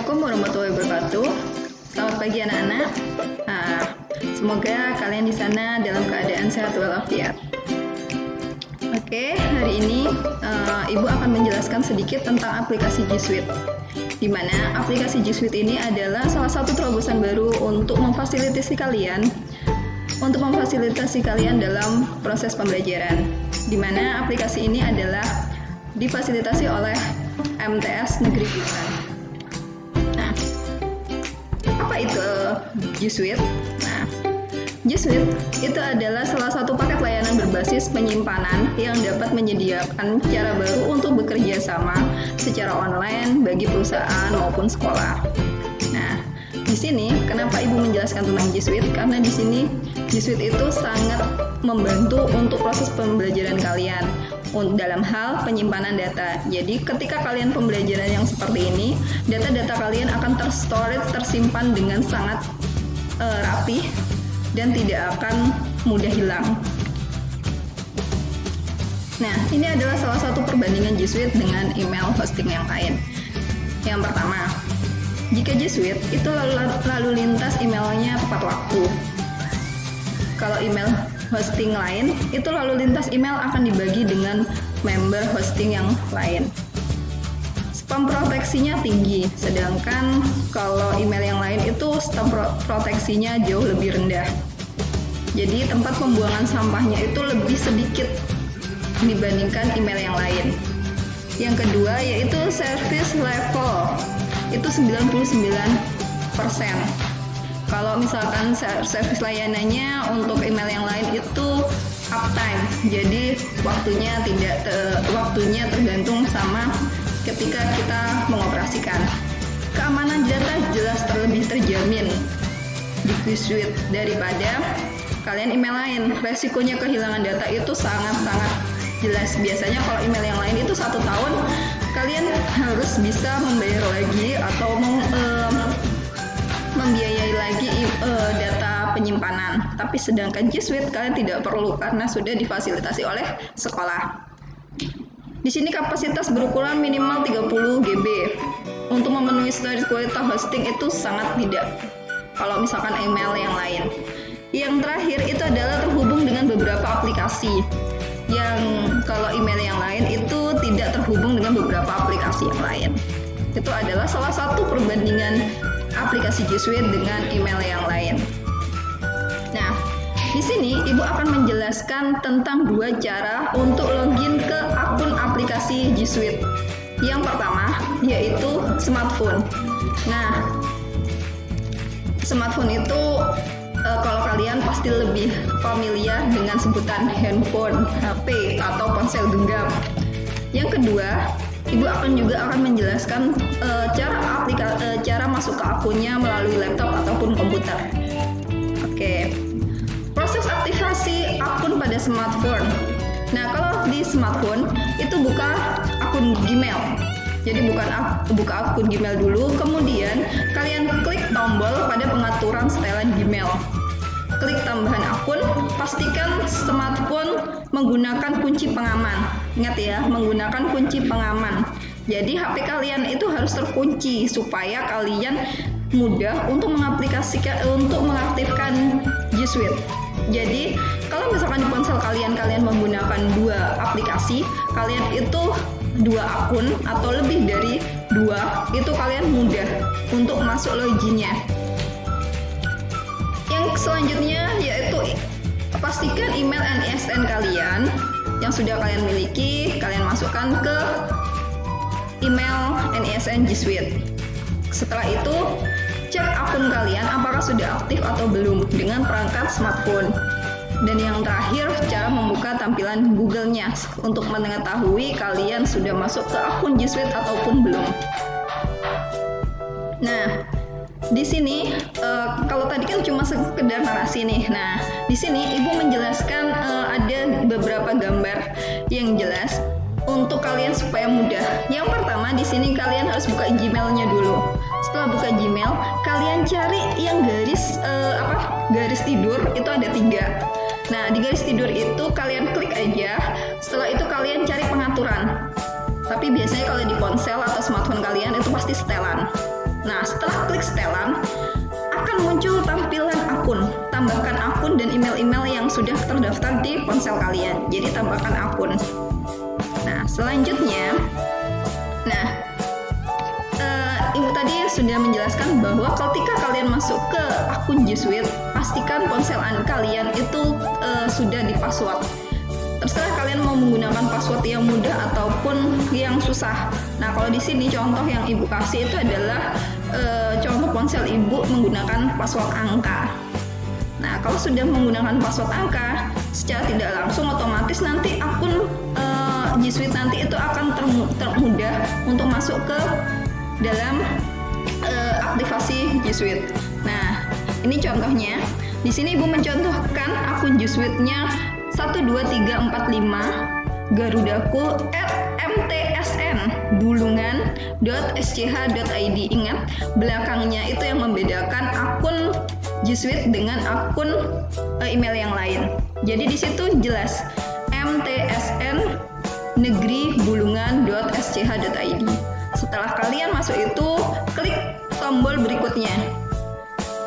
Assalamualaikum warahmatullahi wabarakatuh. Selamat pagi anak-anak. Semoga kalian di sana dalam keadaan sehat walafiat. Oke, hari ini Ibu akan menjelaskan sedikit tentang aplikasi G Suite. Di mana aplikasi G Suite ini adalah salah satu terobosan baru untuk memfasilitasi kalian dalam proses pembelajaran. Di mana aplikasi ini adalah difasilitasi oleh MTS Negeri Busan. Nah, apa itu G Suite? Nah, G Suite itu adalah salah satu paket layanan berbasis penyimpanan yang dapat menyediakan cara baru untuk bekerja sama secara online bagi perusahaan maupun sekolah. Nah, di sini kenapa Ibu menjelaskan tentang G Suite? Karena di sini G Suite itu sangat membantu untuk proses pembelajaran kalian dalam hal penyimpanan data. Jadi ketika kalian pembelajaran yang seperti ini, data-data kalian akan tersimpan dengan sangat rapi dan tidak akan mudah hilang. Nah, ini adalah salah satu perbandingan G Suite dengan email hosting yang lain. Yang pertama, jika G Suite itu lalu lintas emailnya tepat waktu. Kalau email hosting lain, itu lalu lintas email akan dibagi dengan member hosting yang lain. Spam proteksinya tinggi, sedangkan kalau email yang lain itu spam proteksinya jauh lebih rendah. Jadi tempat pembuangan sampahnya itu lebih sedikit dibandingkan email yang lain. Yang kedua yaitu service level, itu 99%. Kalau misalkan service layanannya untuk email yang lain itu uptime, jadi waktunya tergantung sama ketika kita mengoperasikan. Keamanan data jelas lebih terjamin di G Suite daripada kalian email lain. Resikonya kehilangan data itu sangat-sangat jelas. Biasanya kalau email yang lain itu 1 tahun kalian harus bisa membayar lagi atau membiayai lagi data penyimpanan. Tapi sedangkan G Suite kalian tidak perlu karena sudah difasilitasi oleh sekolah. Di sini kapasitas berukuran minimal 30 GB. Untuk memenuhi standar kualitas hosting itu sangat tidak. Kalau misalkan email yang lain. Yang terakhir itu adalah terhubung dengan beberapa aplikasi. Yang kalau email yang lain itu tidak terhubung dengan beberapa aplikasi yang lain. Itu adalah salah satu perbandingan aplikasi G Suite dengan email yang lain. Nah, di sini Ibu akan menjelaskan tentang 2 cara untuk login ke akun aplikasi G Suite. Yang pertama yaitu smartphone. Nah, smartphone itu kalau kalian pasti lebih familiar dengan sebutan handphone, HP atau ponsel genggam. Yang kedua, Ibu akan menjelaskan cara masuk ke akunnya melalui laptop ataupun komputer. Oke. Proses aktivasi akun pada smartphone. Nah, kalau di smartphone itu buka akun Gmail. Jadi buka akun Gmail dulu, kemudian kalian klik tombol pada pengaturan setelan Gmail. Klik tambahan akun, pastikan smartphone menggunakan kunci pengaman. Ingat ya, menggunakan kunci pengaman. Jadi HP kalian itu harus terkunci supaya kalian mudah untuk mengaktifkan G Suite. Jadi kalau misalkan di ponsel kalian menggunakan 2 aplikasi, kalian itu 2 akun atau lebih dari 2, itu kalian mudah untuk masuk loginnya. Yang selanjutnya yaitu pastikan email NISN kalian yang sudah kalian miliki, kalian masukkan ke email NISN G Suite. Setelah itu, cek akun kalian apakah sudah aktif atau belum dengan perangkat smartphone. Dan yang terakhir, cara membuka tampilan Google-nya untuk mengetahui kalian sudah masuk ke akun G Suite ataupun belum. Nah, di sini kalau tadi kan cuma sekedar narasi nih. Nah, di sini Ibu menjelaskan ada beberapa gambar yang jelas untuk kalian supaya mudah. Yang pertama di sini kalian harus buka Gmail-nya dulu. Setelah buka Gmail, kalian cari yang garis tidur itu ada 3. Nah, di garis tidur itu kalian klik aja. Setelah itu kalian cari pengaturan. Tapi biasanya kalau di ponsel atau smartphone kalian itu pasti setelan. Nah, setelah klik setelan, akan muncul tampilan akun. Tambahkan akun dan email-email yang sudah terdaftar di ponsel kalian. Jadi tambahkan akun. Nah, selanjutnya, Ibu tadi sudah menjelaskan bahwa ketika kalian masuk ke akun G Suite, pastikan ponsel kalian itu sudah di-password. Terserah kalian mau menggunakan password yang mudah ataupun yang susah. Nah, kalau di sini contoh yang Ibu kasih itu adalah contoh ponsel Ibu menggunakan password angka. Nah, kalau sudah menggunakan password angka, secara tidak langsung otomatis nanti akun G Suite nanti itu akan termudah untuk masuk ke dalam aktivasi G Suite. Nah, ini contohnya. Di sini Ibu mencontohkan akun G Suite-nya 12345 garudaku@mtsn.sch.id. Ingat, belakangnya itu yang membedakan akun G Suite dengan akun email yang lain. Jadi di situ jelas mtsn.negri-sch.id. Setelah kalian masuk itu, klik tombol berikutnya.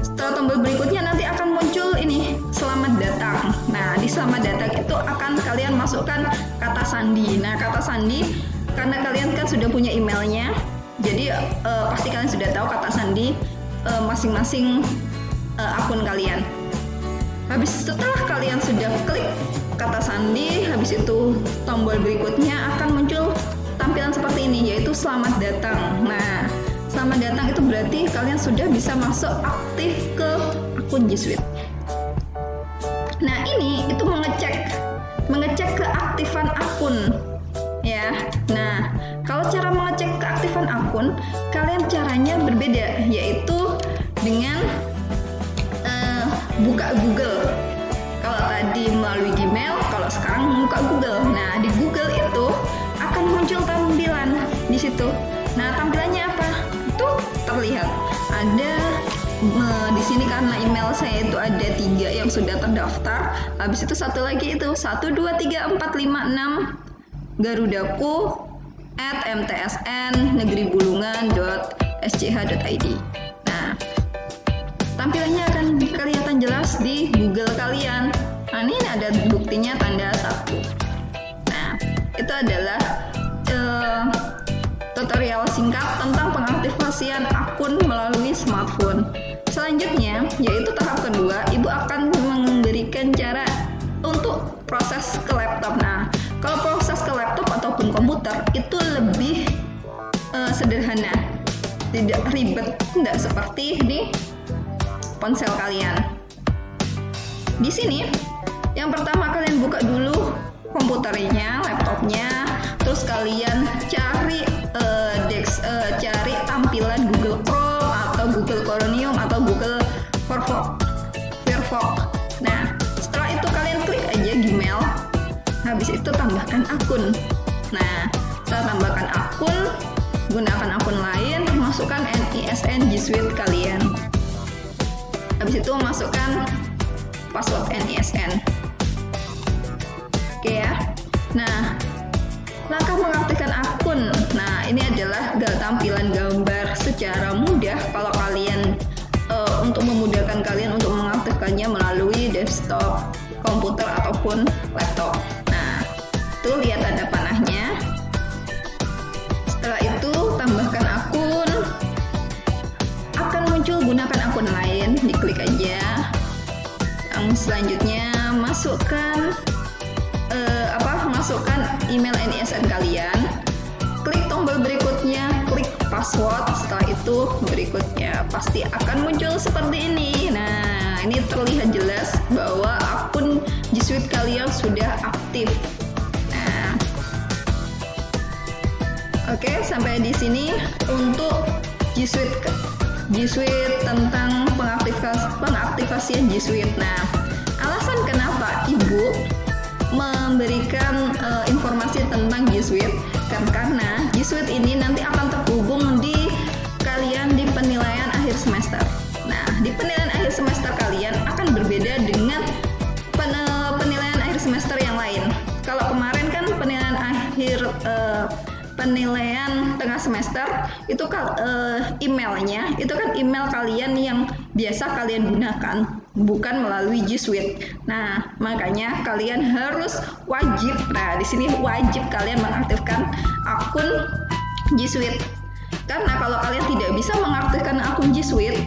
Setelah tombol berikutnya nanti akan muncul ini, selamat datang. Nah, di selamat datang itu akan kalian masukkan kata sandi. Nah, kata sandi, karena kalian kan sudah punya emailnya, jadi pasti kalian sudah tahu kata sandi masing-masing akun kalian. Habis setelah kalian sudah klik kata sandi, habis itu tombol berikutnya akan muncul tampilan seperti ini, yaitu selamat datang. Nah, selamat datang itu berarti kalian sudah bisa masuk aktif ke akun G Suite. Nah, ini itu mengecek keaktifan akun ya. Nah, kalau cara mengecek keaktifan akun, kalian caranya berbeda, yaitu dengan buka Google. Kalau tadi melalui Gmail, kalau sekarang buka Google. Nah, di Google itu akan muncul tampilan di situ. Nah, tampilannya apa? Itu terlihat ada di sini, karena email saya itu ada 3 yang sudah terdaftar. Habis itu satu lagi itu 1234556 garudaku@mtsn.negri-bulungan.sch.id. Nah, tampilannya akan kelihatan jelas di Google kalian. Nah, ini ada buktinya tanda 1. Nah, itu adalah tutorial singkat tentang pengaktifasian akun melalui smartphone. Selanjutnya, yaitu tahap kedua, Ibu akan memberikan cara untuk proses ke laptop. Nah, kalau proses ke laptop ataupun komputer itu lebih sederhana, tidak ribet, tidak seperti di ponsel kalian. Di sini, yang pertama kalian buka dulu komputernya, laptopnya, terus kalian cari cari tampilan Google Chrome atau Google Chromium atau Google Firefox. Nah, setelah itu kalian klik aja Gmail. Habis itu tambahkan akun. Nah, setelah tambahkan akun, gunakan akun lain, masukkan NISN G Suite kalian. Habis itu masukkan password NISN. Oke ya. Nah, langkah mengaktifkan akun. Nah, ini adalah tampilan gambar secara mudah kalau kalian untuk memudahkan kalian untuk mengaktifkannya melalui desktop, komputer ataupun laptop. Nah, itu lihat ada panahnya. Setelah itu tambahkan akun. Akan muncul gunakan akun lain, diklik aja. Yang selanjutnya masukkan email NISN kalian, klik tombol berikutnya, klik password. Setelah itu berikutnya pasti akan muncul seperti ini. Nah, ini terlihat jelas bahwa akun G Suite kalian sudah aktif. Nah, oke, sampai di sini untuk G Suite tentang pengaktifasian G Suite. Nah, alasan kenapa Ibu memberikan informasi tentang G Suite karena G Suite ini nanti akan terhubung di kalian di penilaian akhir semester. Nah, di penilaian akhir semester kalian akan berbeda dengan penilaian akhir semester yang lain. Kalau kemarin kan penilaian akhir penilaian tengah semester itu emailnya itu kan email kalian yang biasa kalian gunakan, bukan melalui G Suite. Nah, makanya kalian harus wajib. Nah, di sini wajib kalian mengaktifkan akun G Suite. Karena kalau kalian tidak bisa mengaktifkan akun G Suite,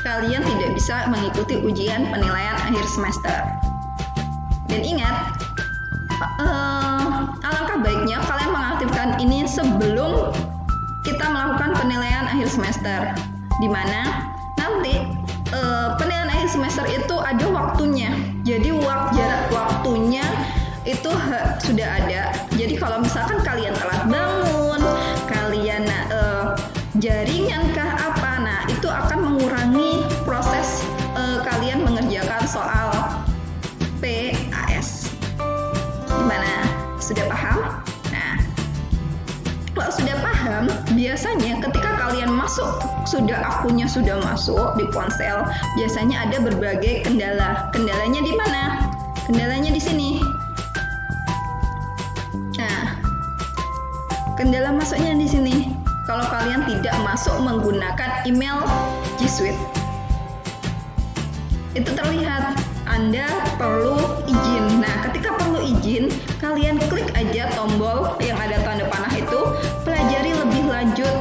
kalian tidak bisa mengikuti ujian penilaian akhir semester. Dan ingat, alangkah baiknya kalian mengaktifkan ini sebelum kita melakukan penilaian akhir semester, di mana nanti penilaian akhir semester itu ada waktunya. Jadi jarak waktunya itu sudah ada. Jadi kalau misalkan kalian telat bangun, kalian jaringan kah apa, nah itu akan mengurangi proses kalian mengerjakan soal PAS. Gimana? Sudah paham? Nah, kalau sudah paham, biasanya ketika kalian akunnya sudah masuk di ponsel, biasanya ada berbagai kendala. Kendalanya di mana? Kendalanya di sini. Nah, kendala masuknya di sini. Kalau kalian tidak masuk menggunakan email G Suite, itu terlihat Anda perlu izin. Nah, ketika perlu izin, kalian klik aja tombol yang ada tanda panah itu, pelajari lebih lanjut.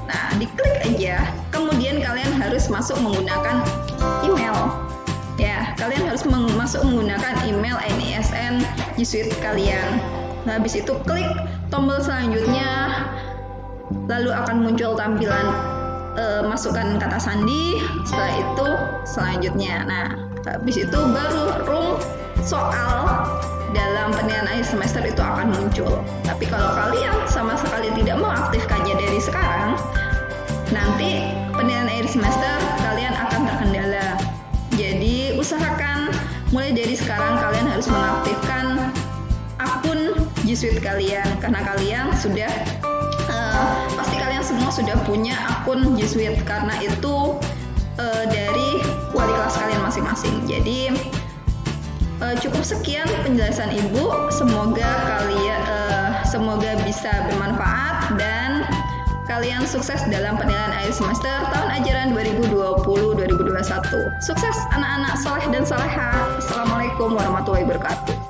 Nah, diklik aja. Kemudian kalian harus masuk menggunakan email. Ya, kalian harus masuk menggunakan email NISN G Suite kalian. Nah, habis itu klik tombol selanjutnya, lalu akan muncul tampilan masukkan kata sandi. Setelah itu selanjutnya. Nah, habis itu baru soal dalam penilaian akhir semester itu akan muncul. Tapi kalau kalian sama sekali tidak mengaktifkannya dari sekarang, nanti penilaian akhir semester kalian akan terkendala. Jadi usahakan mulai dari sekarang kalian harus mengaktifkan akun G Suite kalian, karena kalian sudah pasti kalian semua sudah punya akun G Suite, karena itu dari wali kelas kalian masing-masing. Jadi cukup sekian penjelasan Ibu. Semoga bisa bermanfaat dan kalian sukses dalam penilaian akhir semester tahun ajaran 2020-2021. Sukses anak-anak soleh dan soleha. Assalamualaikum warahmatullahi wabarakatuh.